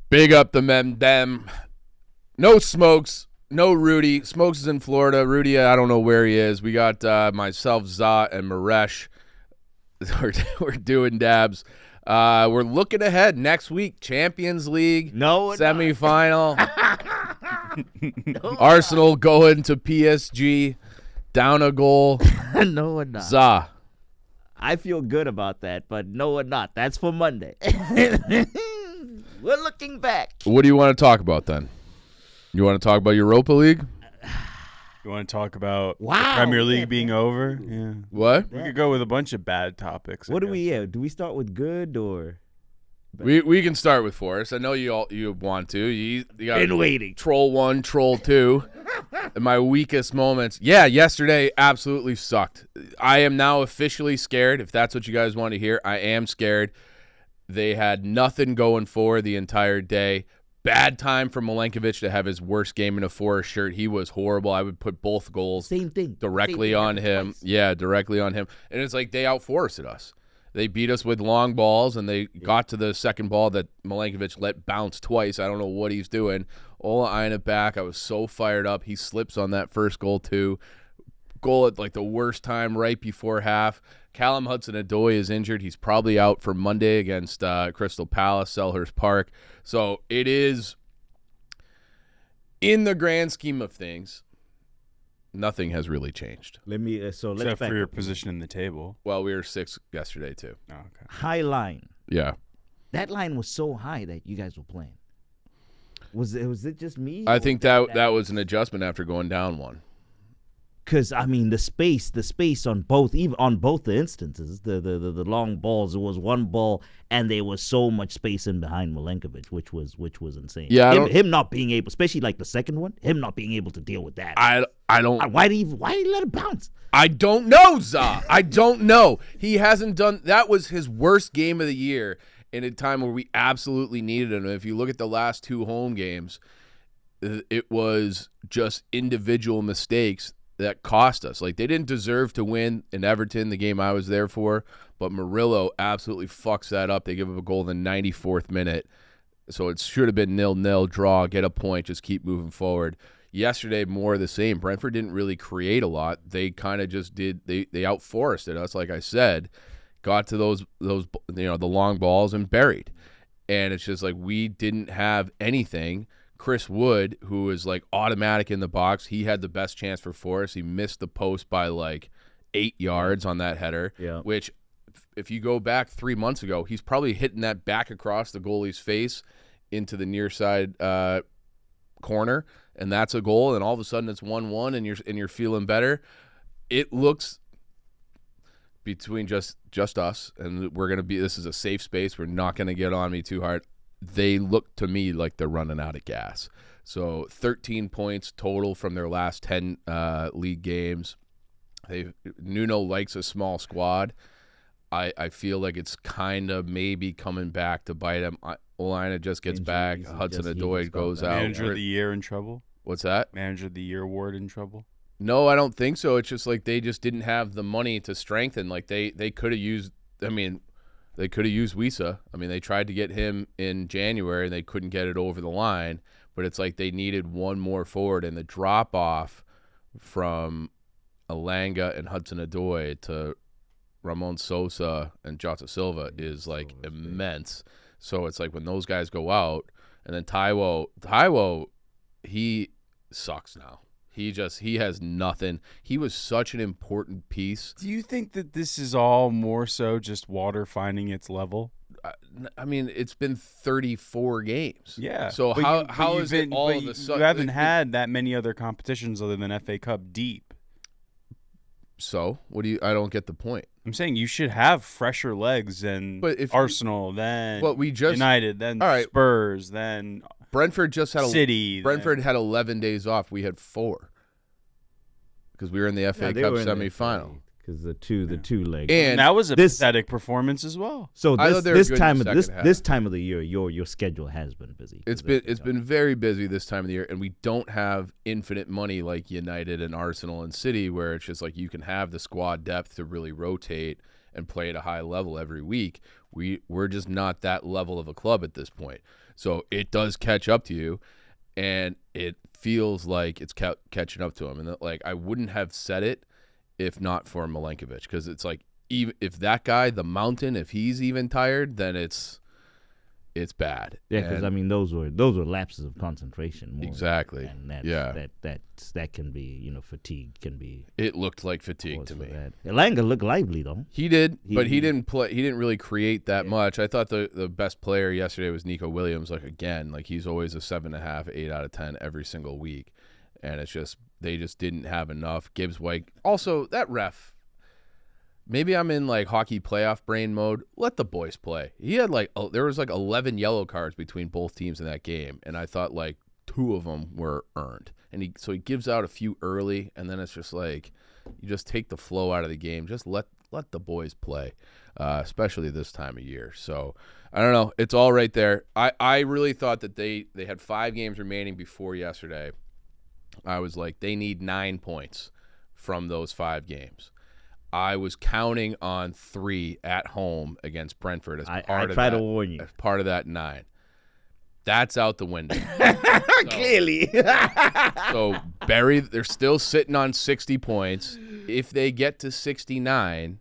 Big up the mandem. No Smokes, no Rudy. Smokes is in Florida. Rudy, I don't know where he is. We got myself, Zah, and Miresh. We're doing dabs. We're looking ahead next week. Champions League semifinal. Arsenal going to PSG. Down a goal. No, we're not. Zah. I feel good about that, but no, we're not. That's for Monday. We're looking back. What do you want to talk about then? You want to talk about Europa League? You want to talk about the Premier League being over? Yeah. What? We could go with a bunch of bad topics. What do we? Do we start with good or? We can start with Forrest. I know you want to. You got been waiting. Troll 1, Troll 2. In my weakest moments. Yeah, yesterday absolutely sucked. I am now officially scared. If that's what you guys want to hear, I am scared. They had nothing going for the entire day. Bad time for Milenkovic to have his worst game in a Forest shirt. He was horrible. I would put both goals directly on him. Yeah, directly on him. And it's like they out-Forested us. They beat us with long balls, and they got to the second ball that Milenkovic let bounce twice. I don't know what he's doing. Ola Aina back. I was so fired up. He slips on that first goal, too. Goal at, like, the worst time right before half. Callum Hudson-Odoi is injured. He's probably out for Monday against Crystal Palace, Selhurst Park. So it is, in the grand scheme of things, nothing has really changed. Except for your position in the table. Well, we were 6th yesterday, too. Oh, okay. High line. Yeah. That line was so high that you guys were playing. Was it just me? I think that was an adjustment after going down one. Because I mean the space on both, even on both the instances, the long balls. It was one ball, and there was so much space in behind Milenkovic, which was insane. Yeah, him not being able, especially like the second one, him not being able to deal with that. I don't. Why did he let it bounce? I don't know, Zah. I don't know. He hasn't done. That was his worst game of the year in a time where we absolutely needed him. If you look at the last 2 home games, it was just individual mistakes that cost us. Like, they didn't deserve to win in Everton, the game I was there for, but Murillo absolutely fucks that up. They give up a goal in the 94th minute, so it should have been 0-0, draw, get a point, just keep moving forward. Yesterday, more of the same. Brentford didn't really create a lot. They kind of just did. They out-Forested us, like I said, got to those the long balls and buried. And it's just like we didn't have anything. Chris Wood, who is like automatic in the box, he had the best chance for Forest. He missed the post by like 8 yards on that header, which if you go back 3 months ago, he's probably hitting that back across the goalie's face into the near side corner, and that's a goal, and all of a sudden it's 1-1 and you're feeling better. It looks between just us, and we're going to be, this is a safe space. We're not going to get on me too hard. They look to me like they're running out of gas. So 13 points total from their last 10 league games. Nuno likes a small squad. I feel like it's kind of maybe coming back to bite him. Olina just gets back. Hudson-Odoi goes out. Manager of the year in trouble? What's that? Manager of the year award in trouble? No, I don't think so. It's just like they just didn't have the money to strengthen. Like they could have used, they could have used Wisa. They tried to get him in January, and they couldn't get it over the line. But it's like they needed one more forward, and the drop-off from Alanga and Hudson-Odoi to Ramon Sosa and Jota Silva is like immense. So it's like when those guys go out, and then Taiwo, he sucks now. He has nothing. He was such an important piece. Do you think that this is all more so just water finding its level? It's been 34 games. Yeah. So how is it all of a sudden? You haven't had that many other competitions other than FA Cup deep. So I don't get the point. I'm saying you should have fresher legs than Arsenal, then United, then Spurs, then Brentford just had City. Brentford had 11 days off. We had 4 because we were in the FA Cup semifinal. Because the two legs, and that was a pathetic performance as well. So this time of the year, your schedule has been busy. It's been very busy this time of the year, and we don't have infinite money like United and Arsenal and City, where it's just like you can have the squad depth to really rotate and play at a high level every week. We're just not that level of a club at this point. So it does catch up to you, and it feels like it's catching up to him. And like I wouldn't have said it if not for Milenkovic, because it's like even if that guy, the Mountain, if he's even tired, then it's bad. Yeah, because I mean those were lapses of concentration. More, exactly. And that can be fatigue can be. It looked like fatigue to me. Elanga looked lively though. He did, but he didn't play. He didn't really create that much. I thought the best player yesterday was Nico Williams. Like again, like he's always a 7.5, 8 out of 10 every single week, and it's just they just didn't have enough. Gibbs White also that ref. Maybe I'm in like hockey playoff brain mode. Let the boys play. He had there was 11 yellow cards between both teams in that game, and I thought like 2 of them were earned. And he gives out a few early, and then it's just like you just take the flow out of the game. Just let the boys play, especially this time of year. So I don't know. It's all right there. I really thought that they had 5 games remaining before yesterday. I was like, they need 9 points from those 5 games. I was counting on 3 at home against Brentford as part of that. I try to warn you. As part of that 9. That's out the window. Clearly. So they're still sitting on 60 points. If they get to 69,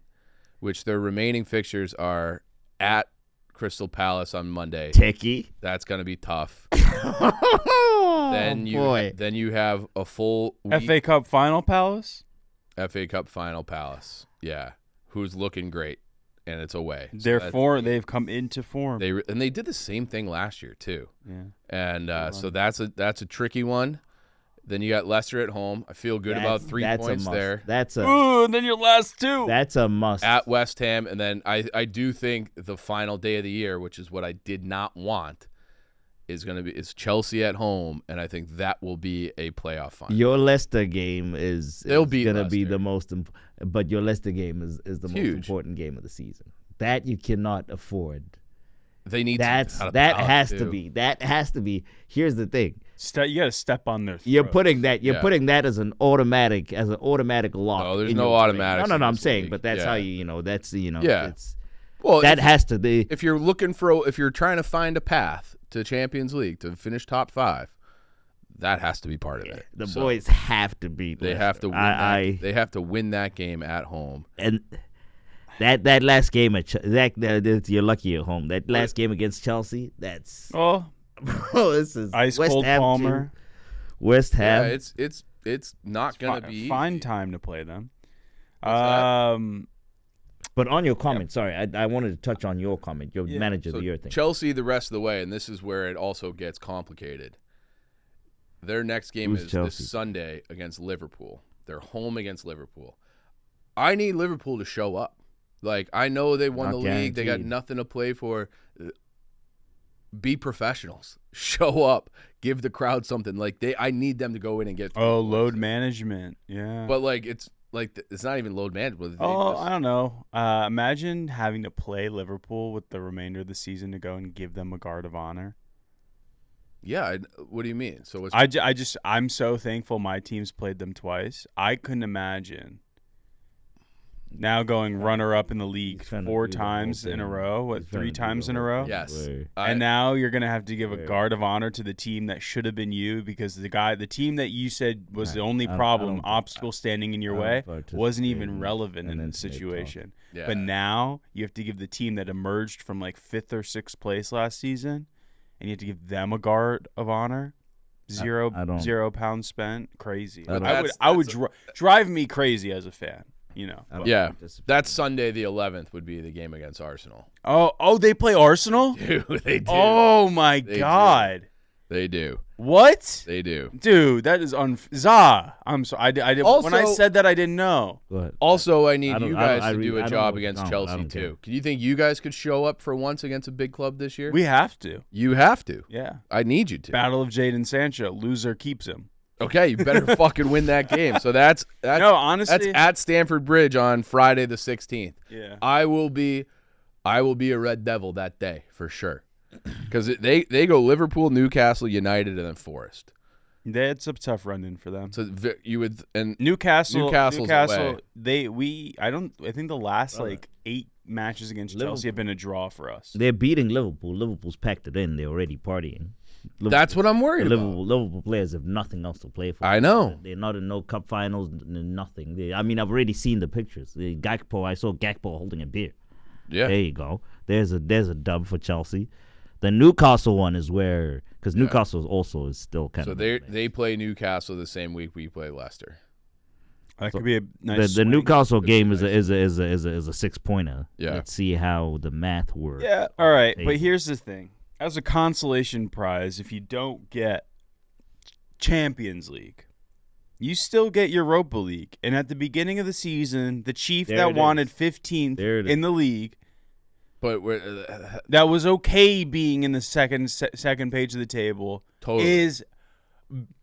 which their remaining fixtures are at Crystal Palace on Monday. Techie. That's going to be tough. Then you have a full week. FA Cup final Palace? FA Cup final Palace, yeah, who's looking great, and it's away. They've come into form. They did the same thing last year too. Yeah, and so that's a tricky one. Then you got Leicester at home. I feel good about 3 points there. And then your last 2. That's a must at West Ham, and then I do think the final day of the year, which is what I did not want, is Chelsea at home, and I think that will be a playoff final. Your Leicester game is going to be the most but your Leicester game is the most important game of the season. That you cannot afford. They need that has to be. Here's the thing. You got to step on their throat. You're putting that as an automatic lock. No, there's no automatic. No, I'm saying, but that's how that's yeah. Well, that has to be. If you're trying to find a path to Champions League to finish top 5, that has to be part of it. The boys have to beat. They have to win. They have to win that game at home. And that last game you're lucky at home. That last game against Chelsea, that's this is ice West cold Ham Palmer. West Ham. Yeah, it's not going to be fine time to play them. But on your comment, sorry, I wanted to touch on your comment, your manager of the year thing. Chelsea the rest of the way, and this is where it also gets complicated. Their next game is Chelsea? This Sunday against Liverpool. They're home against Liverpool. I need Liverpool to show up. Like, I know they won the league. They got nothing to play for. Be professionals. Show up. Give the crowd something. Like I need them to go in and get. Load management. Yeah. But it's not even load management. I don't know. Imagine having to play Liverpool with the remainder of the season to go and give them a guard of honor. Yeah, what do you mean? So I'm so thankful my team's played them twice. I couldn't imagine now going runner-up in the league 4 times in a row, 3 times in a row? Yes. And now you're going to have to give a guard of honor to the team that should have been you because the team that you said was the only obstacle standing in your way, wasn't even relevant in the situation. Yeah. But now you have to give the team that emerged from 5th or 6th place last season, and you have to give them a guard of honor. Zero pounds spent. Crazy. I would drive me crazy as a fan. Yeah, that's Sunday the 11th would be the game against Arsenal. Oh, they play Arsenal? Dude, they do. Oh my God. They do. What? They do. Dude, that is Zah. I'm sorry. I did. When I said that, I didn't know. Also, I need you guys to do a job against Chelsea too. Do you think you guys could show up for once against a big club this year? We have to. You have to. Yeah. I need you to. Battle of Jadon Sancho. Loser keeps him. Okay, you better fucking win that game. So that's honestly, that's at Stamford Bridge on Friday the 16th. Yeah. I will be a Red Devil that day for sure. Because they go Liverpool, Newcastle, United, and then Forest. They had some tough run-in for them. So you would and Newcastle's away. I think the last 8 matches against Chelsea have been a draw for us. They're beating Liverpool. Liverpool's packed it in. They're already partying. That's what I'm worried about. Liverpool players have nothing else to play for. I know. They're not in no cup finals, nothing. I've already seen the pictures. I saw Gakpo holding a beer. Yeah. There you go. There's a dub for Chelsea. The Newcastle one is where, because Newcastle also is still kind of. So they play Newcastle the same week we play Leicester. That could be a nice. The Newcastle game is a 6-pointer. Yeah. Let's see how the math works. Yeah. All right, but here's the thing: as a consolation prize, if you don't get Champions League, you still get Europa League. And at the beginning of the season, the Chief that wanted 15th in the league. But that was okay being in the second page of the table. Totally. Is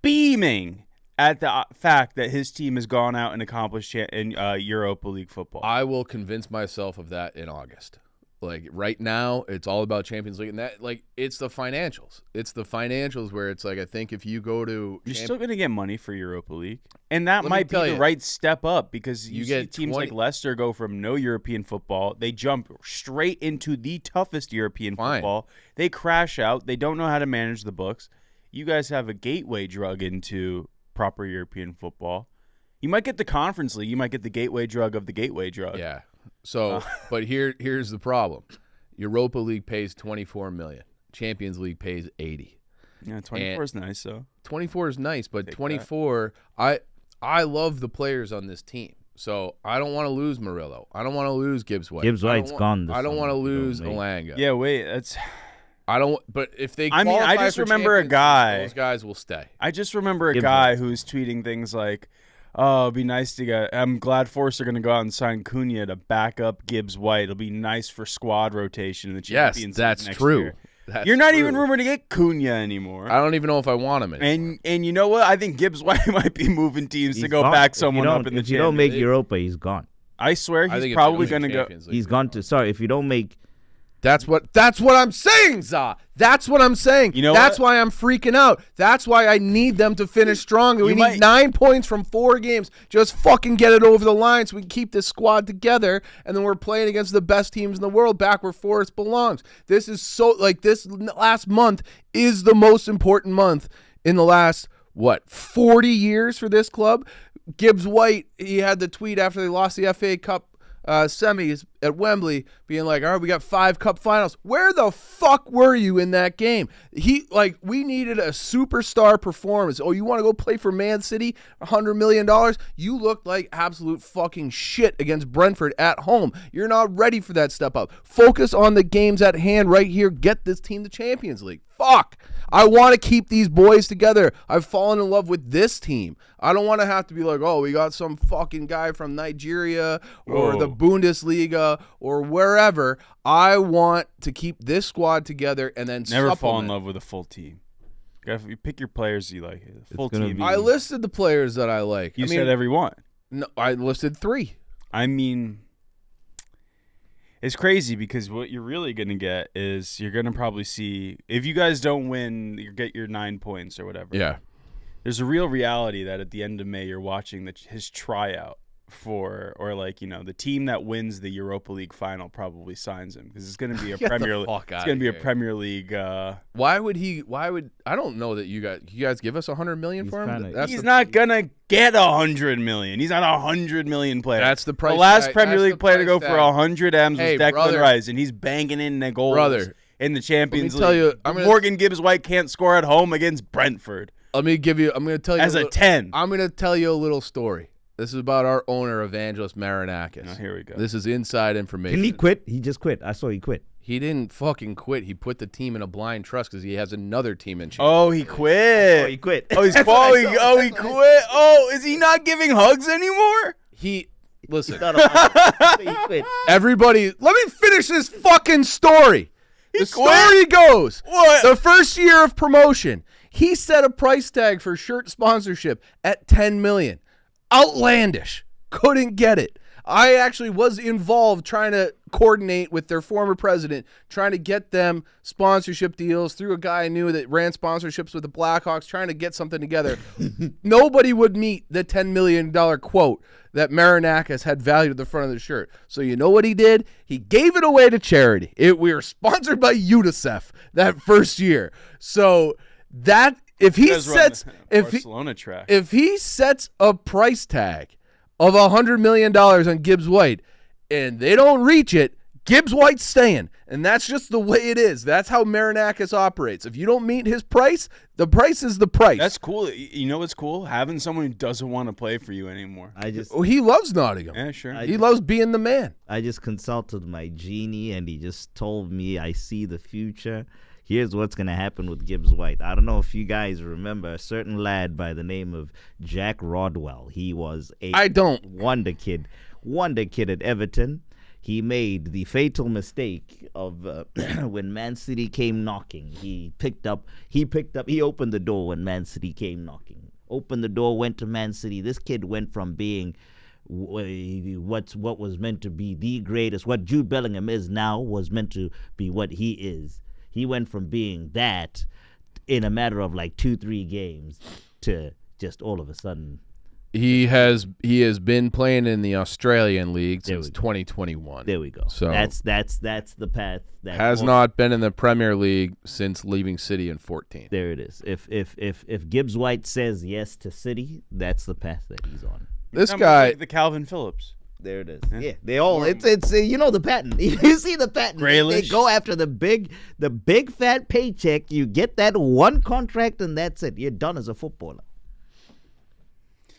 beaming at the fact that his team has gone out and accomplished in Europa League football. I will convince myself of that in August. Like right now, it's all about Champions League, and that it's the financials. It's the financials where it's like I think if you go to, you're still going to get money for Europa League, and that might be the right step up because you see teams like Leicester go from no European football, they jump straight into the toughest European football. They crash out. They don't know how to manage the books. You guys have a gateway drug into proper European football. You might get the Conference League. You might get the gateway drug of the gateway drug. Yeah. So, but here's the problem. Europa League pays $24 million. Champions League pays $80. Yeah, 24 is nice, though. 24 is nice, but 24, I love the players on this team. So I don't want to lose Murillo. I don't want to lose Gibbs White. Gibbs White's gone. I don't want to lose Elanga. Yeah, wait, that's. I don't. But if they, I just remember a guy. Those guys will stay. I just remember a guy who's tweeting things like, "Oh, it'd be nice to get. I'm glad Forster going to go out and sign Cunha to back up Gibbs White. It'll be nice for squad rotation in the Champions League that's next true. year." That's You're not true. even rumored to get Cunha anymore. I don't even know if I want him anymore. And you know what? I think Gibbs White might be moving teams to go back someone up in the Champions League. If you don't make Europa, he's gone. I swear he's probably going to go. He's gone to. Sorry, if you don't make. That's what I'm saying, Zah. That's what I'm saying. You know that's why I'm freaking out. That's why I need them to finish strong. We need 9 points from 4 games. Just fucking get it over the line so we can keep this squad together. And then we're playing against the best teams in the world back where Forrest belongs. This is this last month is the most important month in the last, 40 years for this club? Gibbs White, he had the tweet after they lost the FA Cup semis at Wembley being like, all right, we got 5 cup finals. Where the fuck were you in that game? We needed a superstar performance. Oh, you want to go play for Man City, $100 million? You looked like absolute fucking shit against Brentford at home. You're not ready for that step up. Focus on the games at hand right here. Get this team the Champions League. Fuck. I want to keep these boys together. I've fallen in love with this team. I don't want to have to be like, oh, we got some fucking guy from Nigeria or the Bundesliga or wherever. I want to keep this squad together and then never fall in love with a full team. You pick your players you like. Full team. I listed the players that I like. You said every one. No, I listed 3. I mean, it's crazy because what you're really going to get is you're going to probably see, if you guys don't win, you get your 9 points or whatever. Yeah. There's a real reality that at the end of May, you're watching his tryout the team that wins the Europa League final probably signs him because it's going to be a Premier League. It's going to be a Premier League. Why would I don't know that you guys give us $100 million for him? He's not gonna get $100 million. He's not $100 million player. That's the price. The last Premier League player to go for 100 M's was Declan Rice, and he's banging in the goals in the Champions League. Morgan Gibbs White can't score at home against Brentford. I'm going to tell you as a 10. I'm going to tell you a little story. This is about our owner, Evangelos Marinakis. Oh, here we go. This is inside information. Can he quit? He just quit. I saw he quit. He didn't fucking quit. He put the team in a blind trust because he has another team in Champions. Oh, he quit. Oh, he quit. Oh, he's quality. He quit. Oh, is he not giving hugs anymore? Listen. He quit. Everybody, let me finish this fucking story. The story goes, the first year of promotion, he set a price tag for shirt sponsorship at $10 million. Outlandish. Couldn't get it. I actually was involved trying to coordinate with their former president, trying to get them sponsorship deals through a guy I knew that ran sponsorships with the Blackhawks, trying to get something together. Nobody would meet the $10 million quote that Marinakis had valued at the front of the shirt. So you know what he did? He gave it away to charity. We were sponsored by UNICEF that first year. So that if he sets if he sets a price tag of $100 million on Gibbs White and they don't reach it, Gibbs White's staying. And that's just the way it is. That's how Marinakis operates. If you don't meet his price, the price is the price. That's cool. You know what's cool? Having someone who doesn't want to play for you anymore. He loves Nottingham. Yeah, sure. He loves being the man. I just consulted my genie, and he just told me I see the future. Here's what's going to happen with Gibbs White. I don't know if you guys remember a certain lad by the name of Jack Rodwell. He was a wonder kid at Everton. He made the fatal mistake of when Man City came knocking. He opened the door when Man City came knocking. Opened the door, went to Man City. This kid went from being what was meant to be the greatest, what Jude Bellingham is now, was meant to be what he is. He went from being that in a matter of like 2-3 games to just all of a sudden. He has been playing in the Australian League since 2021. There we go. So that's the path. That has not been in the Premier League since leaving City in 2014. There it is. If Gibbs White says yes to City, that's the path that he's on. This guy, like the Calvin Phillips. There it is. Yeah, they all. It's you know the pattern. You see the pattern. Grealish. They go after the big fat paycheck. You get that one contract, and that's it. You're done as a footballer.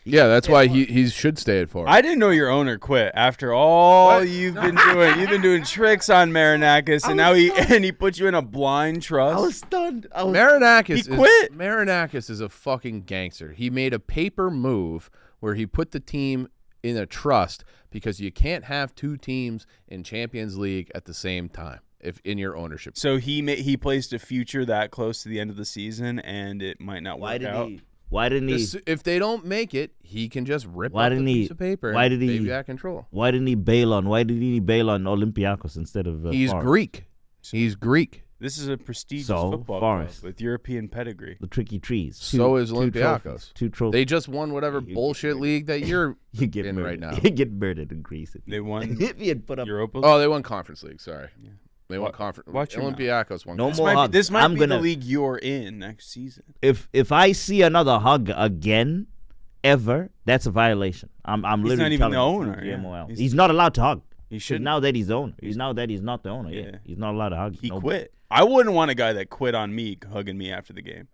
Yeah, that's why he should stay at Forest. I didn't know your owner quit after all you've been doing. You've been doing tricks on Marinakis, and now he put you in a blind trust. I was stunned. Marinakis quit. Marinakis is a fucking gangster. He made a paper move where he put the team in a trust because you can't have two teams in Champions League at the same time if in your ownership. So he placed a future that close to the end of the season, and it might not work out. Why didn't he? If they don't make it, he can just rip up the piece of paper and baby back control. Why didn't he bail on? Why did he bail on Olympiacos instead of? He's Forest? Greek. He's Greek. This is a prestigious football club with European pedigree. The tricky trees. So is Olympiacos. Two trophies. They just won whatever bullshit league that you're in right now. You get murdered in Greece. They won Europa. Oh, they won Conference League. Sorry. Yeah. They won conference. Watch Olympiacos won. No more hugs. This might be the league you're in next season. If I see another hug again, ever, that's a violation. I'm literally not even the owner. Yeah. He's not allowed to hug. He should. Now that he's the owner. Now that he's not the owner. Yeah. He's not allowed to hug. He quit. I wouldn't want a guy that quit on me hugging me after the game.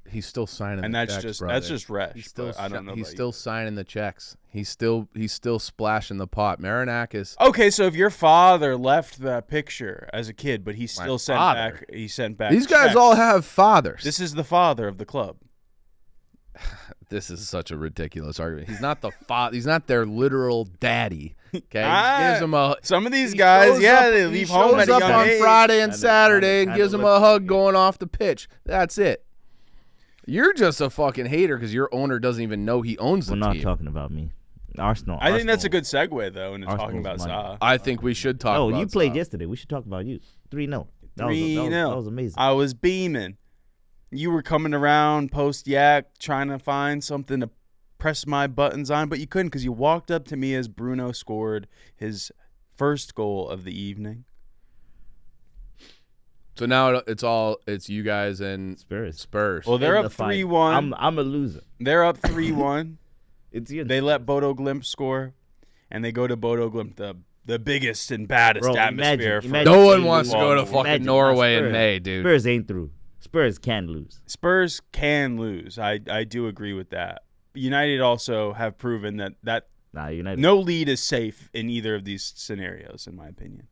He's still signing, and the that's checks, just brother. That's just Resh. I don't know. He's still signing the checks. He's still splashing the pot. Marinakis. Okay, so if your father left that picture as a kid, but he still sent back. He sent back. These guys checks. all have fathers. This is the father of the club. This is such a ridiculous argument. He's not the father. He's not their literal daddy. Okay, gives him some of these guys, they leave home at a young on age. Friday and Saturday and gives him a hug going off the pitch. That's it. You're just a fucking hater because your owner doesn't even know he owns the team. We're not talking about me. Arsenal. I think that's a good segue though into talking about Zah. I think we should talk. about you played yesterday. We should talk about you. 3-0. 3-0. That was amazing. I was beaming. You were coming around post-yak trying to find something to press my buttons on, but you couldn't because you walked up to me as Bruno scored his first goal of the evening. So now it's you guys and Spurs. Well, they're up 3-1. I'm a loser. They're up 3-1. They let Bodo Glimt score, and they go to Bodo Glimt, the biggest and baddest atmosphere. No one wants to go to fucking Norway in May, dude. Spurs ain't through. Spurs can lose. Spurs can lose. I do agree with that. United also have proven that no lead is safe in either of these scenarios, in my opinion.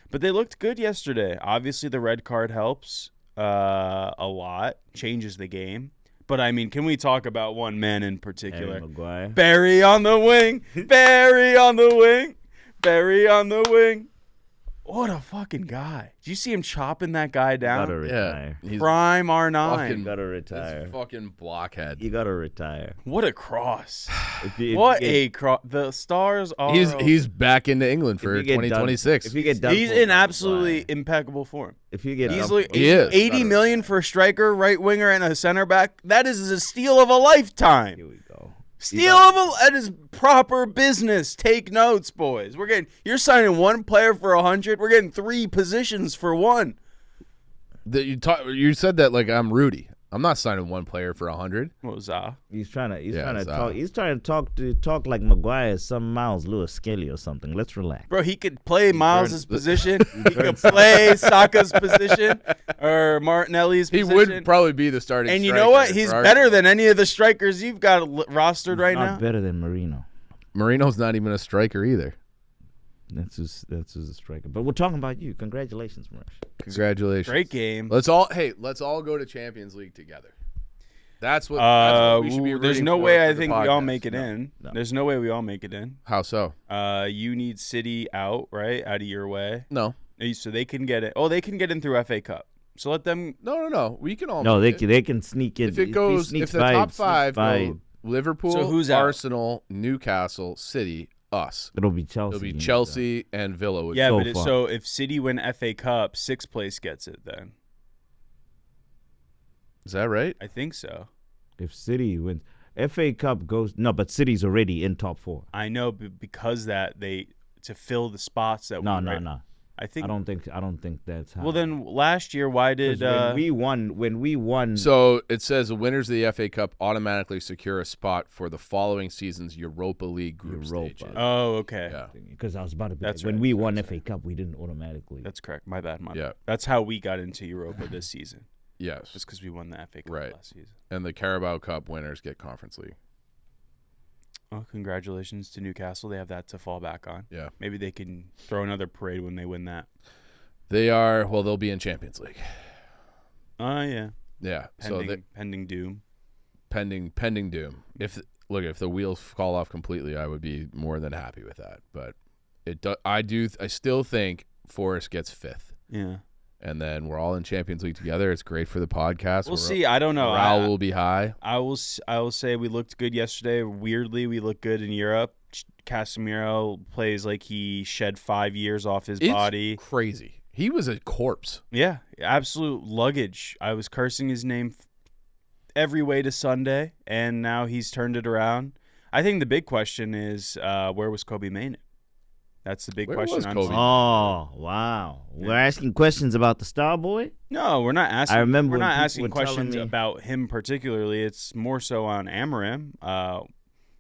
But they looked good yesterday. Obviously, the red card helps a lot, changes the game. But, I mean, can we talk about one man in particular? Harry Maguire. Barry on the wing. Barry on the wing. Barry on the wing. What a fucking guy. Did you see him chopping that guy down? Gotta retire. Yeah. Prime R9. You gotta retire. He's fucking blockhead. You gotta retire. What a cross. If a cross. The stars are... He's back into England for if you get 2026. If you get done He's for, in absolutely impeccable form. If you get He's done like for- He is. $80 million for a striker, right winger, and a center back. That is a steal of a lifetime. Here we go. That is proper business. Take notes, boys. You're signing one player for 100. We're getting 3 positions for 1. You said that like I'm Rudy. I'm not signing one player for 100. What was that? He's trying to Zah. talk. He's trying to talk like Maguire, some Miles Lewis Skelly or something. Let's relax. Bro, he could play Miles' position. He could play Saka's position or Martinelli's He position. would probably be the starting And you striker know what? for He's Arsenal. better than any of the strikers you've got rostered right Not now. better than Marino. Marino's not even a striker either. That's his striker. But we're talking about you. Congratulations, Miresh. Congratulations. Great game. Let's all go to Champions League together. That's what we should be there's rooting no for way I the think we all podcast. make it in. No. There's no way we all make it in. How so? You need City out, right? Out of your way. No. So they can get it. Oh, they can get in through FA Cup. So let them. No. We can all No, make they can sneak in. If it goes, if the top 5 go Liverpool, So who's out? Arsenal, Newcastle, City, us. it'll be Chelsea. It'll be Chelsea and Villa. Which Yeah, so but far. so if City win FA Cup, 6th place gets it. Then is that right? I think so. If City wins, FA Cup goes. No, but City's already in top 4. I know because that to fill the spots that No. I think I don't think that's how. Well, then last year, why did 'Cause when we won, So it says the winners of the FA Cup automatically secure a spot for the following season's Europa League group Europa. stages. Oh, okay. Yeah. because I was about to be That's like, when right, we that's won right. FA Cup, we didn't automatically. That's correct. My bad. Yeah. That's how we got into Europa this season. Yes. Just because we won the FA Cup Right. last season. And the Carabao Cup winners get Conference League. Oh, congratulations to Newcastle. They have that to fall back on. Yeah. Maybe they can throw another parade when they win that. They'll be in Champions League. Oh, yeah. Yeah. Pending doom. Pending doom. If the wheels fall off completely, I would be more than happy with that. But I still think Forest gets 5th. Yeah. And then we're all in Champions League together. It's great for the podcast. We'll see. I don't know. Morale will be high. I will say we looked good yesterday. Weirdly, we looked good in Europe. Casemiro plays like he shed 5 years off his body. Crazy. He was a corpse. Yeah, absolute luggage. I was cursing his name every way to Sunday, and now he's turned it around. I think the big question is where was Kobe Mainoo? That's the big Where question. was I'm Kobe? seeing. Oh wow! We're asking questions about the Star Boy. No, we're not asking. I remember we're when not people asking were telling questions me- about him particularly. It's more so on Amarim.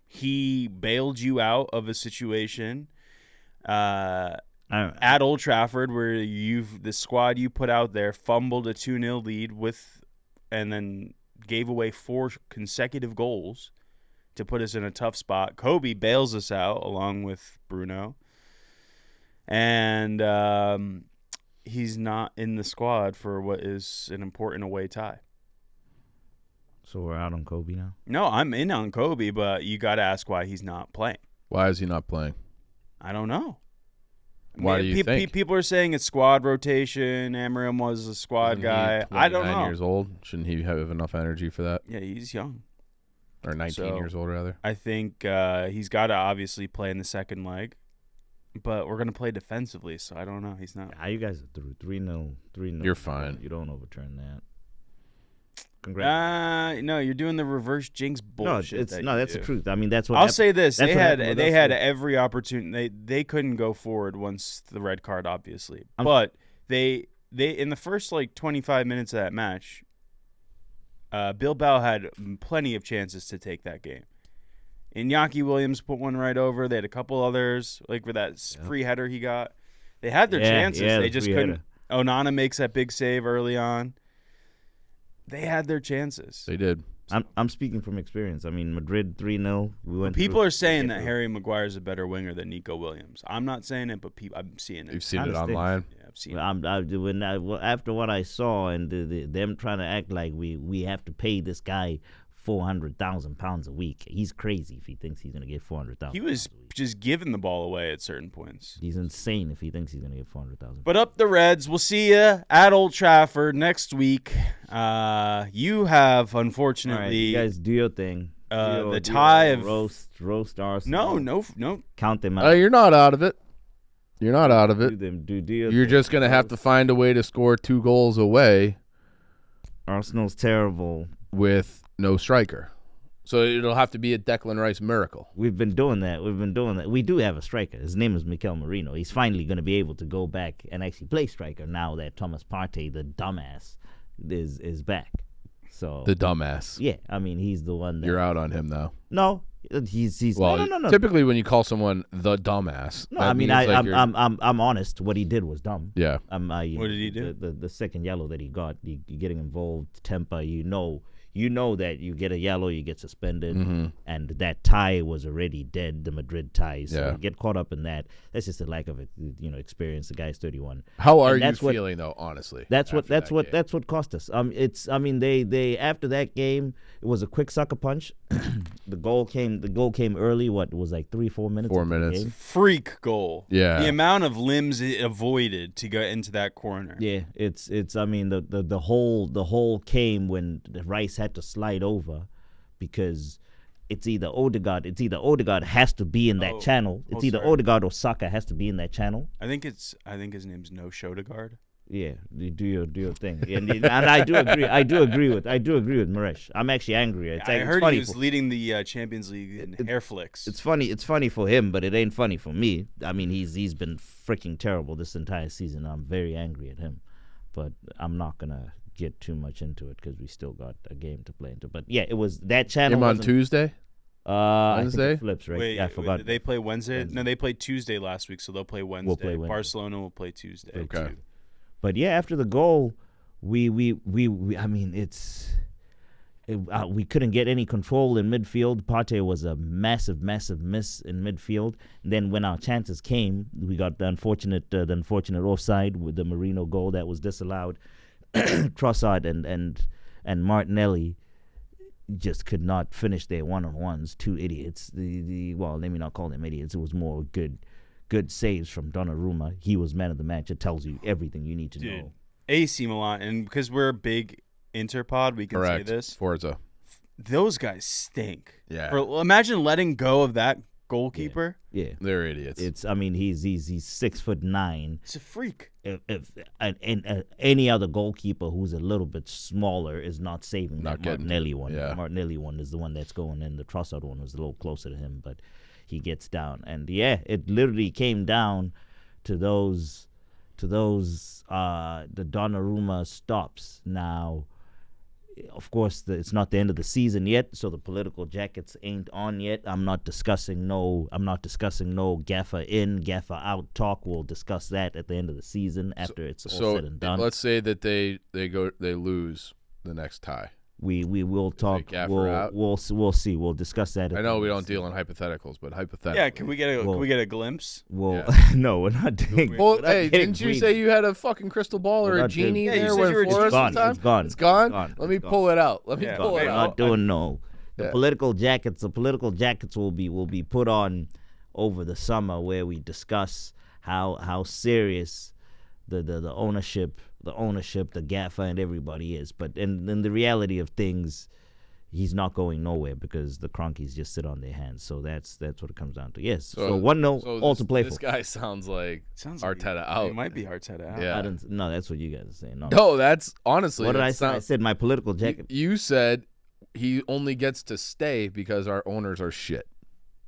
He bailed you out of a situation at Old Trafford where the squad you put out there fumbled a 2-0 lead and then gave away 4 consecutive goals to put us in a tough spot. Kobe bails us out along with Bruno. And he's not in the squad for what is an important away tie. So we're out on Kobe now. No, I'm in on Kobe, but you got to ask why he's not playing. Why is he not playing? I don't know. Why do you think? People are saying it's squad rotation. Amarim was a squad guy. I don't know. 29 years old. Shouldn't he have enough energy for that? Yeah, he's young. Or 19 years old, rather. I think he's got to obviously play in the second leg. But we're going to play defensively, so I don't know. He's not. You guys are through 3-0. 3-0. You're fine. You don't overturn that. Congrats. No, you're doing the reverse jinx bullshit. That's the truth. I mean, that's what I'll say this: that's they what had happened with us. every opportunity. They couldn't go forward once the red card, obviously. But they in the first 25 minutes of that match, Bilbao had plenty of chances to take that game. Iñaki Williams put one right over. They had a couple others, like for that free header he got. They had their chances. They just couldn't. Onana makes that big save early on. They had their chances. They did. I'm speaking from experience. I mean, Madrid 3-0. We went. People are saying that Harry Maguire is a better winger than Nico Williams. I'm not saying it, but I'm seeing it. You've seen it online. Yeah, I've seen it. After what I saw and them trying to act like we have to pay this guy £400,000 a week. He's crazy if he thinks he's gonna get $400,000. He was keep just giving the ball away at certain points. He's insane if he thinks he's going to get 400,000. But up the Reds. We'll see you at Old Trafford next week. You have, unfortunately... All right, you guys do your thing. The tie of... Roast Arsenal. No. Count them out. You're not out of it. You're not out of it. You're just going to have to find a way to score 2 goals away. Arsenal's terrible. With no striker. So it'll have to be a Declan Rice miracle. We've been doing that. We do have a striker. His name is Mikel Merino. He's finally going to be able to go back and actually play striker now that Thomas Partey, the dumbass, is back. So the dumbass. Yeah, I mean, he's the one that... You're out on him, though. No, he's well, no. Typically, when you call someone the dumbass, no, I mean, I'm honest. What he did was dumb. Yeah. What did he do? The second yellow that he got, you getting involved, temper. You know that you get a yellow, you get suspended, and that tie was already dead, the Madrid tie. So you get caught up in that. That's just a lack of experience. The guy's 31. How are you feeling though? Honestly, that's what cost us. They after that game, it was a quick sucker punch. The goal came early. What it was like 3-4 minutes. 4 minutes. Freak goal. Yeah. The amount of limbs it avoided to go into that corner. Yeah, it's. I mean, the whole came when Rice had to slide over, because it's either Odegaard has to be in that channel. It's either Odegaard or Saka has to be in that channel. I think his name's No Shodegaard. Yeah, you do your thing, and I do agree. I do agree with Miresh. I'm actually angry. I heard he was leading the Champions League in hair flicks. It's funny for him, but it ain't funny for me. I mean, he's been freaking terrible this entire season. I'm very angry at him, but I'm not gonna get too much into it because we still got a game to play into. But yeah, it was that channel. Game on Tuesday. Wednesday? I think it flips, right? Wait, I forgot. Did they play Wednesday? No, they played Tuesday last week, so they'll play Wednesday. We'll play Wednesday. Barcelona will play Tuesday. Okay. Too. But yeah, after the goal, we couldn't get any control in midfield. Partey was a massive miss in midfield. And then when our chances came, we got the unfortunate offside with the Merino goal that was disallowed. Trossard and Martinelli just could not finish their one-on-ones. 2 idiots. Well, let me not call them idiots. It was more good saves from Donnarumma. He was man of the match. It tells you everything you need to know. AC Milan, and because we're a big Interpod, we can say this. Forza. Those guys stink. Yeah. Imagine letting go of that goalkeeper. Yeah. They're idiots. He's 6'9". It's a freak. If any other goalkeeper who's a little bit smaller is not saving that Martinelli one. Yeah. The Martinelli one is the one that's going in. The Trossard one was a little closer to him, but he gets down. And yeah, it literally came down to those the Donnarumma stops. Now, of course, it's not the end of the season yet, so the political jackets ain't on yet. I'm not discussing no gaffer in, gaffer out talk. We'll discuss that at the end of the season after it's all said and done. Let's say that they lose the next tie. We will talk. We'll see. We'll discuss that. I know we don't deal in hypotheticals, but hypothetically. Yeah, can we get a glimpse? Well, no, we're not doing. Well, hey, didn't you say you had a fucking crystal ball or a genie there? It's gone. It's gone. Let me pull it out. Let me pull it out. We're not doing no. The political jackets. The political jackets will be put on over the summer, where we discuss how serious the ownership, the gaffer, and everybody is. But in the reality of things, he's not going nowhere because the Cronkies just sit on their hands. So that's what it comes down to. Yes. So 1-0, all to play for. This guy sounds like Arteta out. It might be Arteta out. Yeah. No, that's what you guys are saying. No, that's honestly. What did I say? I said my political jacket. You said he only gets to stay because our owners are shit.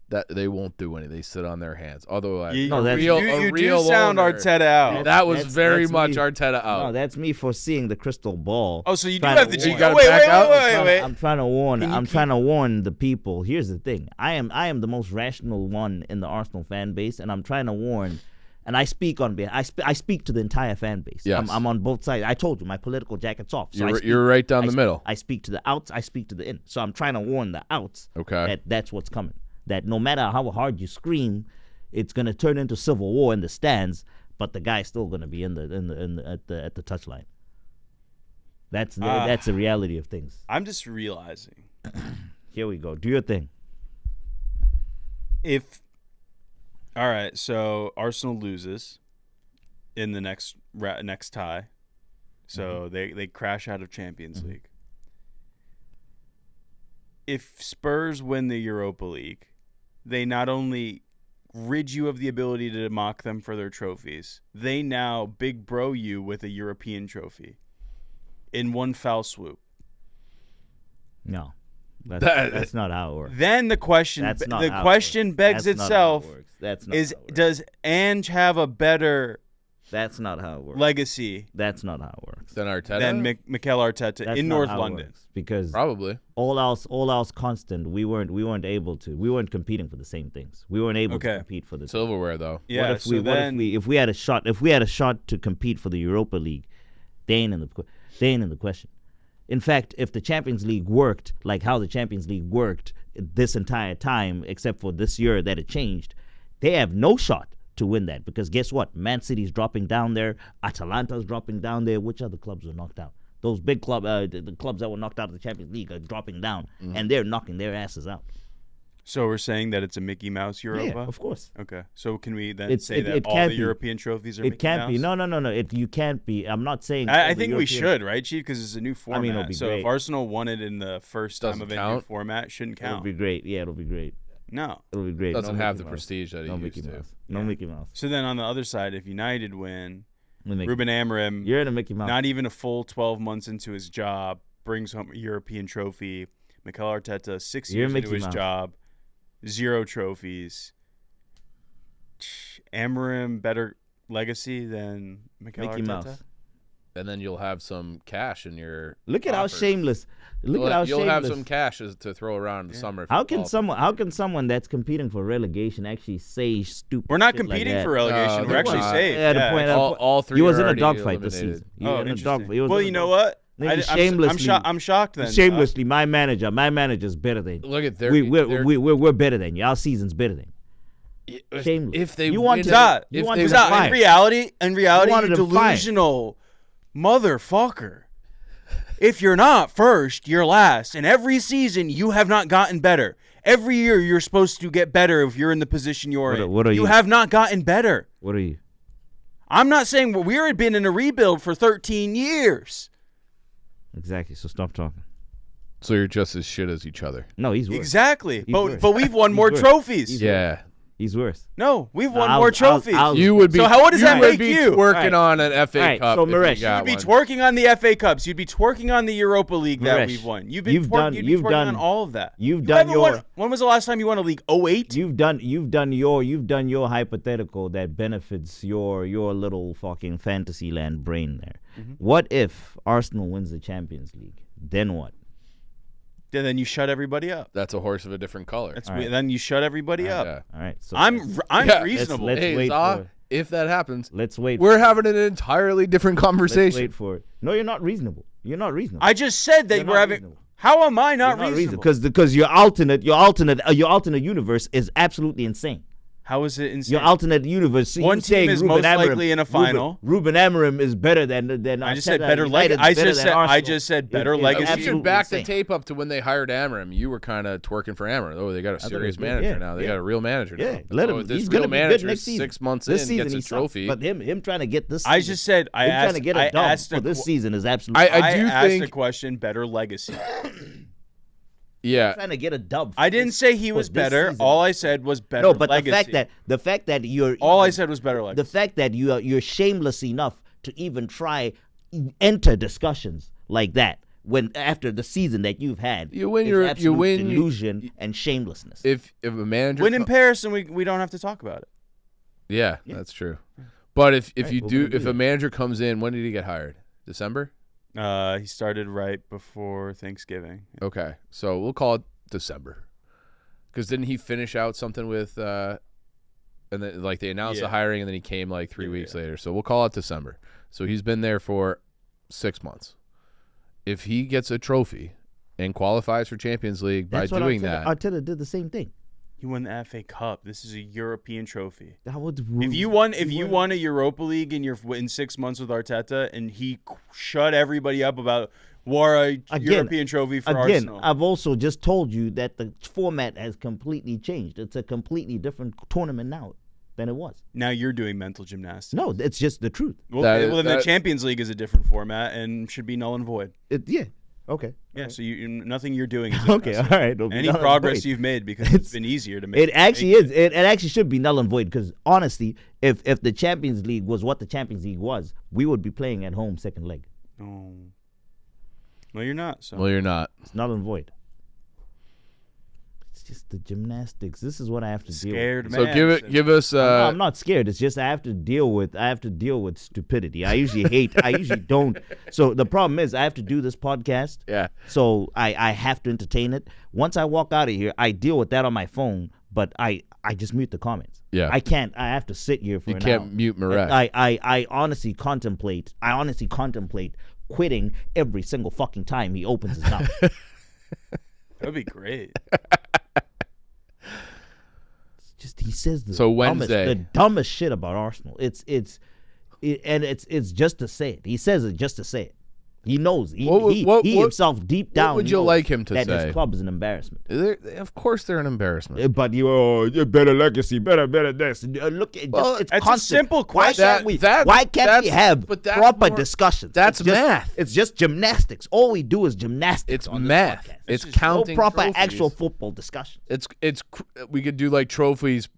That they won't do anything. They sit on their hands. Although you do sound owner, Arteta out. That was very much Arteta out. No, that's me foreseeing the crystal ball. Oh, so you do have the G. Wait. I'm trying to warn. I'm trying to warn the people. Here's the thing. I am the most rational one in the Arsenal fan base, and I'm trying to warn. And I speak on behalf. I speak to the entire fan base. Yes. I'm on both sides. I told you my political jacket's off. So you're right down the middle. I speak to the outs. I speak to the in. So I'm trying to warn the outs. Okay. That's what's coming. That no matter how hard you scream, it's gonna turn into civil war in the stands. But the guy's still gonna be at the touchline. That's the reality of things. I'm just realizing. Here we go. Do your thing. If All right, so Arsenal loses in the next tie, so they crash out of Champions League. If Spurs win the Europa League, they not only rid you of the ability to mock them for their trophies, they now big bro you with a European trophy in one foul swoop. No. That's not how it works. Then the question begs itself: does Ange have a better? That's not how it works. Legacy. That's not how it works. Than Arteta. Than Mikel Arteta in North London. Because probably all else constant. We weren't able to. We weren't competing for the same things. We weren't able to compete for the silverware though. Yeah. If we had a shot to compete for the Europa League, they ain't in the question. In fact, if the Champions League worked like how the Champions League worked this entire time, except for this year that it changed, they have no shot to win that. Because guess what? Man City's dropping down there. Atalanta's dropping down there. Which other clubs were knocked out? Those big the clubs that were knocked out of the Champions League are dropping down, and they're knocking their asses out. So we're saying that it's a Mickey Mouse Europa? Yeah, of course. Okay. So can we then say that all the European trophies are Mickey Mouse? It can't be. No. You can't be. I'm not saying. I think we should, right, Chief? Because it's a new format. I mean, it'll be great. If Arsenal won it in the first time of a new format, shouldn't count. It'll be great. Yeah, it'll be great. No. It'll be great. Doesn't have the prestige that it used to. No Mickey Mouse. So then on the other side, if United win, Ruben Amorim, you're in a Mickey Mouse. Not even a full 12 months into his job, brings home a European trophy. Mikel Arteta, 6 years into his job. 0 trophies. Amorim better legacy than Mikel Arteta? Mouse. And then you'll have some cash in your Look at how shameless. You'll have some cash to throw around in the summer. How can someone that's competing for relegation actually say stupid? We're not competing for relegation. We're actually safe. All three. He was in a dogfight this season. Well, you know what? I'm shocked then. Shamelessly, my manager's better than you. Look at we're better than you. Our season's better than you. Shameless. If they in reality, you're delusional motherfucker. If you're not first, you're last. And every season, you have not gotten better. Every year, you're supposed to get better if you're in the position you're in. What are you? You have not gotten better. What are you? I'm not saying we've been in a rebuild for 13 years. Exactly. So stop talking. So you're just as shit as each other. No, he's worse. Exactly. But we've won more trophies. Yeah. He's worse. No, we've won more trophies. You would be. So what does that make you? You would be twerking on an FA Cup. So Miresh, you'd be twerking on the FA Cups. You'd be twerking on the Europa League that we've won. You'd be twerking on all of that. When was the last time you won a league? 08? You've done your hypothetical that benefits your little fucking Fantasyland brain there. Mm-hmm. What if Arsenal wins the Champions League? Then what? Then you shut everybody up. That's a horse of a different color. Then you shut everybody up. Yeah. All right. So I'm reasonable. Let's wait for it. If that happens, let's wait. We're having an entirely different conversation. Let's wait for it. No, you're not reasonable. You're not reasonable. I just said that we're having. Reasonable. How am I not reasonable? Because your alternate universe is absolutely insane. How is it insane? Your alternate universe. One team is most likely in a final. Ruben Amorim is better than. I just said better legacy. I just said better legacy. If you back the tape up to when they hired Amorim, you were kind of twerking for Amorim. Oh, they got a serious manager now. They got a real manager now. Yeah, let him. This real manager 6 months in gets a trophy. But him trying to get this. I just said I asked. Trying to get a dub for this season is absolutely. I asked a question. Better legacy. Yeah, trying to get a dub. I didn't say he was better. Season. All I said was better. No, but legacy. the fact that you're all I said was better legacy. The fact that you're shameless enough to even try enter discussions like that when after the season that you've had, you win delusion and shamelessness. If a manager win in Paris, and we don't have to talk about it. Yeah, that's true. But if a manager comes in, when did he get hired? December. He started right before Thanksgiving. Okay, so we'll call it December, because didn't he finish out something with, and then they announced the hiring, and then he came 3 weeks later. So we'll call it December. So he's been there for 6 months. If he gets a trophy and qualifies for Champions League by doing that, Arteta did the same thing. He won the FA Cup. This is a European trophy. If you won a Europa League in 6 months with Arteta, and he shut everybody up about European trophy for Arsenal. I've also just told you that the format has completely changed. It's a completely different tournament now. than it was. Now you're doing mental gymnastics. No, it's just the truth. Well, then the Champions League is a different format and should be null and void. Yeah. Okay. Yeah. So nothing you're doing is okay. All right. Any progress you've made because it's been easier to make. It actually is. It actually should be null and void because honestly, if the Champions League was what the Champions League was, we would be playing at home second leg. No. Well, you're not. So. Well, you're not. It's null and void. It's just the gymnastics. This is what I have to deal with. So give us. I'm not scared. It's just I have to deal with stupidity. I usually don't. So the problem is I have to do this podcast. Yeah. So I have to entertain it. Once I walk out of here, I deal with that on my phone, but I just mute the comments. Yeah. I can't. I have to sit here for an hour. You can't mute Miresh. I honestly contemplate quitting every single fucking time he opens his mouth. That'd be great. Just he says the dumbest shit about Arsenal. It's just to say it. He says it just to say it. He knows. He himself deep down. What would you like him to that say? His club is an embarrassment. Of course, they're an embarrassment. But better legacy, better this. Look, it's a simple question. Why can't we have proper discussions? That's math. It's just gymnastics. All we do is gymnastics. It's math. It's counting. No proper trophies. actual football discussion. We could do like trophies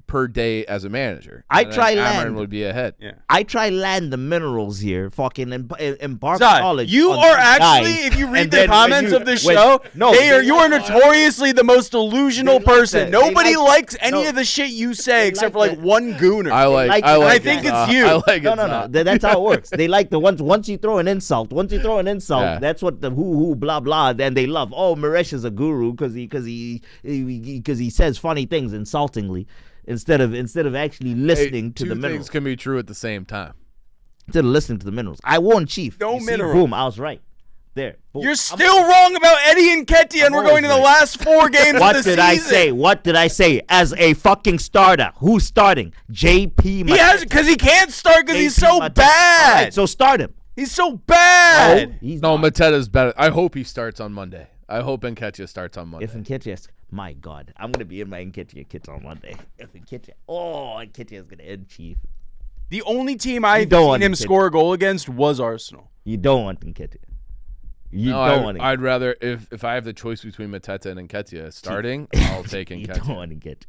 per day as a manager. Amarin would be ahead. Yeah. I try land the minerals here, fucking in Barstool College. You are actually, if you read the comments of the show, you are notoriously the most delusional person. Nobody likes any of the shit you say except for like one gooner. I think it's you. I like it. No. That's how it works. They like the ones once you throw an insult. That's what the who blah blah. Then they love. Oh, Miresh is a guru because he says funny things insultingly. Instead of actually listening to the minerals. Two things can be true at the same time. Instead of listening to the minerals. I warned Chief. No minerals. Boom, I was right. There. Boom. You're still wrong about Eddie and Nketiah, and we're going to the last 4 games of the season. What did I say? As a fucking starter. Who's starting? JP Mateta. Because he can't start because he's so bad. All right, so start him. He's so bad. No, Mateta's better. I hope he starts on Monday. I hope Nketiah starts on Monday. If Nketiah, my God, I'm gonna be in my Nketiah kits on Monday. If Nketiah is gonna end Chief. The only team I've seen him score a goal against was Arsenal. You don't want Nketiah. I'd rather if I have the choice between Mateta and Nketiah starting, I'll take Nketiah. You don't want Nketiah.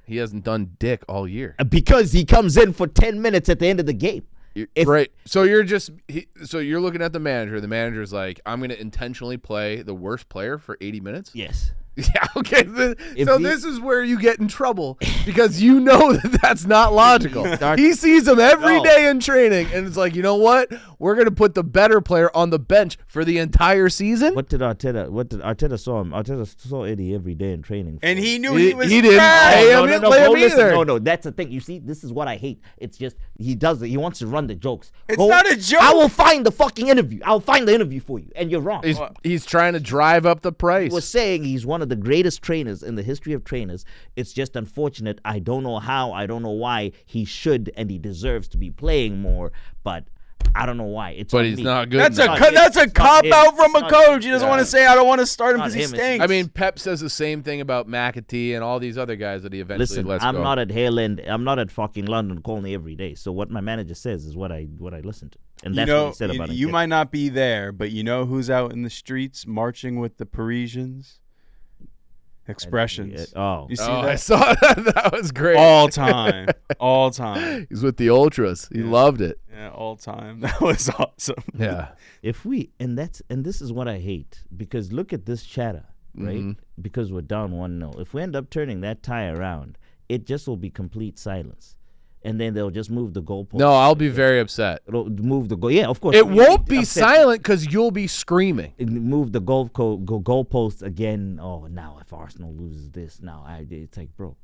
He hasn't done dick all year because he comes in for 10 minutes at the end of the game. Right. So you're looking at the manager. The manager's like, I'm going to intentionally play the worst player for 80 minutes? Yes. Yeah, okay. This is where you get in trouble because you know that's not logical. He sees him every day in training, and it's like, you know what? We're going to put the better player on the bench for the entire season. Arteta saw him? Arteta saw Eddie every day in training. And he knew he was He didn't play him either. No, that's the thing. You see, this is what I hate. It's just, he does it. He wants to run the jokes. It's not a joke. I will find the fucking interview. I'll find the interview for you, and you're wrong. He's trying to drive up the price. He was saying he's one of the greatest trainers in the history of trainers. It's just unfortunate. I don't know how. I don't know why. He should and he deserves to be playing more, but I don't know why. But he's not good. That's a cop out from a coach. He doesn't want to say I don't want to start him because he stinks. I mean, Pep says the same thing about McAtee and all these other guys that he eventually lets go. I'm not at Hale End. I'm not at fucking London Colney every day. So what my manager says is what I listen to. And that's what he said about it. You might not be there, but you know who's out in the streets marching with the Parisians? Expressions. You see that? I saw that. That was great. All time. He's with the Ultras. He loved it. Yeah, all time. That was awesome. Yeah. And this is what I hate, because look at this chatter, right? Mm-hmm. Because we're down 1-0. If we end up turning that tie around, it just will be complete silence. And then they'll just move the goalpost. No, I'll be very upset. It'll move the goal. Yeah, of course. It won't be silent because you'll be screaming. Move the goalpost again. Oh, now if Arsenal loses this, it's like, bro,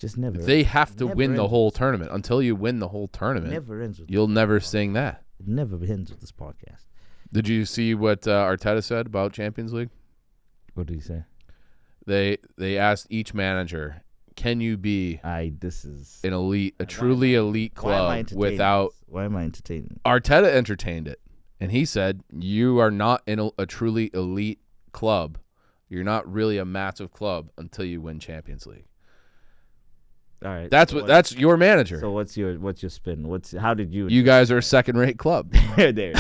just never. They have to win the whole tournament. Until you win the whole tournament, never ends with you'll never sing that. It never ends with this podcast. Did you see what Arteta said about Champions League? What did he say? They asked each manager, can you be a truly elite club without? Why am I entertaining? Arteta entertained it, and he said, "You are not in a truly elite club. You're not really a massive club until you win Champions League." All right. That's your manager. So what's your spin? How did you? You guys are a second-rate club. there.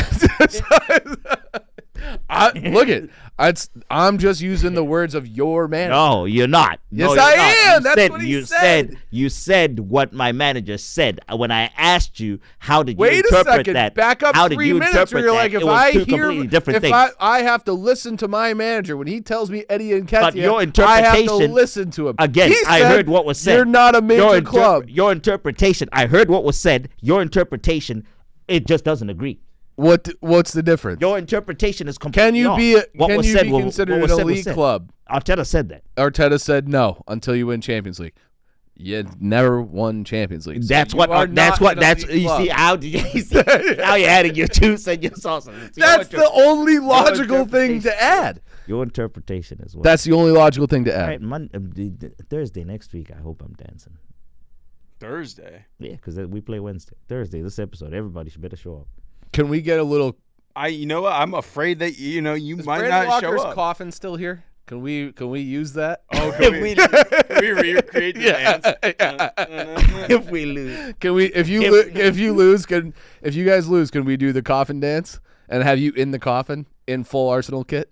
I'm just using the words of your manager. No, you're not. Yes, no, you're I not. am. That's what he said. You said what my manager said. When I asked you, how did you Wait interpret a second. that? Back up how 3 did you minutes interpret where you're that? like, if It was I two hear, completely different if things. I have to listen to my manager when he tells me Eddie and But Ketia, your I have to interpretation- listen to him. Again, He I said, heard what was said. You're not a major club. Your interpretation. I heard what was said. Your interpretation, it just doesn't agree. What's the difference? Your interpretation is completely Can you off. be What was said was- considered what was an said was elite said. club? Arteta said that. Arteta said no until you win Champions League. You never won Champions League. So That's you what. are That's not what. an That's elite you club. see how did you see how you're adding your juice and your sauce. That's the only logical thing to add. Your interpretation is what. That's the only logical thing to All add. right. Thursday next week. I hope I'm dancing. Thursday. Yeah, because we play Wednesday. Thursday. This episode. Everybody should better show up. Can we get a little? You know what? I'm afraid that you Is might Brandon not Walker's show up. coffin still here? Can we use that? Oh, can we recreate the dance? If we lose, Can we? If you guys lose, can we do the coffin dance and have you in the coffin in full Arsenal kit?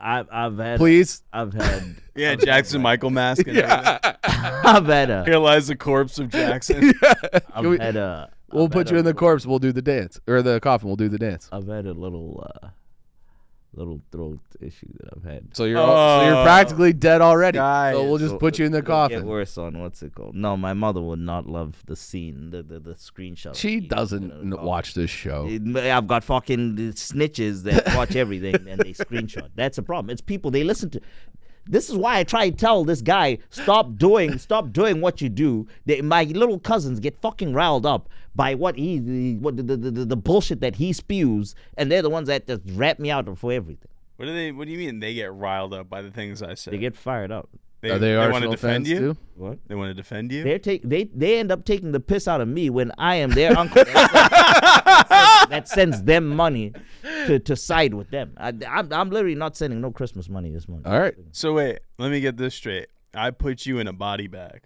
I've had. Please. I've had. Yeah, Jackson Michael mask. And I've had a. Here lies the corpse of Jackson. I've had a. We'll put you in the corpse. We'll do the dance, or the coffin. We'll do the dance. I've had a little throat issue that I've had. So you're practically dead already. Guys. So we'll just put you in the It'll coffin. Get worse on what's it called? No, my mother would not love the scene, the screenshot. She doesn't watch this show. I've got fucking snitches that watch everything and they screenshot. That's a problem. It's people they listen to. This is why I try to tell this guy stop doing what you do. My little cousins get fucking riled up by the bullshit that he spews, and they're the ones that just rap me out for everything. What do you mean they get riled up by the things I say? They get fired up. Are they want to Arsenal defend fans you? too? What? They want to defend you? They end up taking the piss out of me when I am their uncle. That sends them money to side with them. I'm literally not sending no Christmas money this month. All right. So wait, let me get this straight. I put you in a body bag.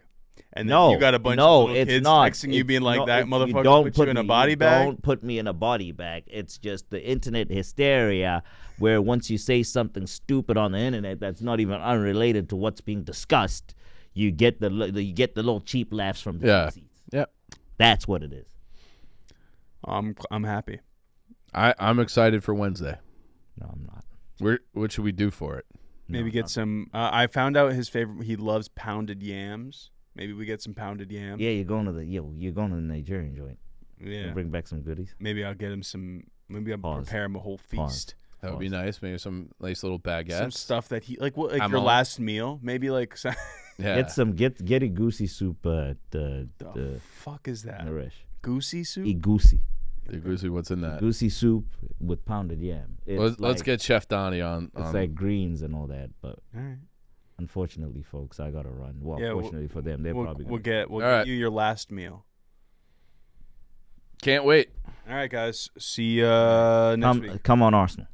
And then No, you got a bunch no, of little it's kids not. texting you It's being like, not- that you motherfucker don't put you in a body you bag? Don't put me in a body bag. It's just the internet hysteria where once you say something stupid on the internet that's not even unrelated to what's being discussed, you get the little cheap laughs from the seats. Yeah. That's what it is. I'm happy. I'm excited for Wednesday. No, I'm not. What should we do for it? Maybe get some. I found out his favorite. He loves pounded yams. Maybe we get some pounded yams. Yeah, you're going to the Nigerian joint. Yeah. And bring back some goodies. Maybe I'll get him some. Maybe I'll prepare him a whole feast. That would be nice. Maybe some nice little baguettes. Some stuff that he like your last meal. Maybe like. Yeah. Get a goosey soup at the fuck is that? Miresh. Goosey soup. Goosey. Goosey, what's in that? Goosey soup with pounded yam. Let's get Chef Donnie on. It's like greens and all that, but All right. unfortunately, folks, I gotta run. Well, Yeah, fortunately for them, We'll get right. you your last meal. Can't wait. All right, guys. See you next week. Come on, Arsenal.